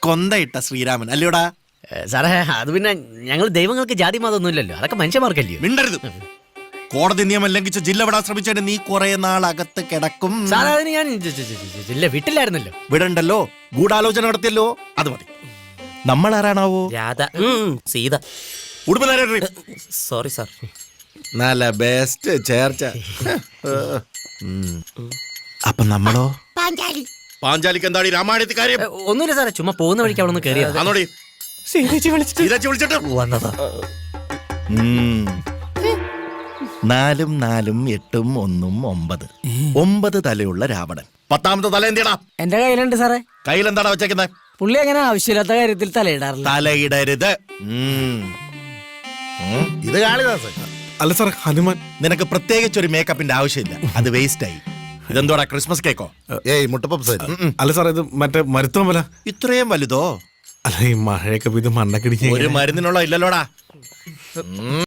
കൊന്തയിട്ട ശ്രീരാമൻ അല്ലയോടാ? സാറേ അത് പിന്നെ ഞങ്ങൾ ദൈവങ്ങൾക്ക് ജാതി മതമൊന്നുമില്ലല്ലോ, അതൊക്കെ മനുഷ്യന്മാർക്കല്ലയോ. മിണ്ടരുത്. കോടതി നിയമം ലംഘിച്ച് ജില്ല വിടാൻ ശ്രമിച്ചതിന് നീ കുറെ നാൾ അകത്ത് കിടക്കും. സാറേ അതിന് ഞാൻ ജില്ല വിട്ടില്ലായിരുന്നല്ലോ. വിടണ്ടല്ലോ, ഗൂഢാലോചന നടത്തിയല്ലോ, അത് മതി. നമ്മൾ ആരാണാവോ? രാധ, സീത. ഉടുമ്പ് സോറി സാർ. നല്ല ബെസ്റ്റ് ചേർച്ച. അപ്പൊ നമ്മളോ? പാഞ്ചാലിക്ക് എന്താണ് രാമായണത്തിൽ കാര്യം? ഒന്നുമില്ല സാറേ, ചുമ്മാ പോകുന്ന വഴിക്ക് അവിടെ നിന്ന് കയറിയത്. ആണോടി? വിളിച്ചിട്ട് വന്നതാ. 4 4 8 1 9 9 തലയുള്ള രാവണൻ. 10ാമത്തെ തല എന്തിയടാ? എന്റെ കയ്യിലുണ്ട് സാറേ. കയ്യിൽ എന്താണ് വെച്ചേക്കുന്നത്? പുള്ളി അങ്ങനെ ആവശ്യമില്ലാത്ത കാര്യത്തിൽ തലയിടാറില്ല. തലയിടരുത്. ഇത് കാളിദാസ് അല്ല സാർ, ഹനുമാൻ. നിനക്ക് പ്രത്യേകിച്ച് ഒരു മേക്കപ്പിന്റെ ആവശ്യമില്ല, അത് വേസ്റ്റ് ആയി. ഇതെന്തോടാ, ക്രിസ്മസ് കേക്കോ? ഏയ് മുട്ടപ്പപ്സ്. അല്ല സാർ, ഇത് മറ്റേ മരുത്തോമല. ഇത്രയും വലുതോ? അല്ല ഈ മഴയൊക്കെ ഇത് മണ്ണക്കിടിച്ച് ഒരു മരുന്നിനുള്ള ഇല്ലല്ലോടാ.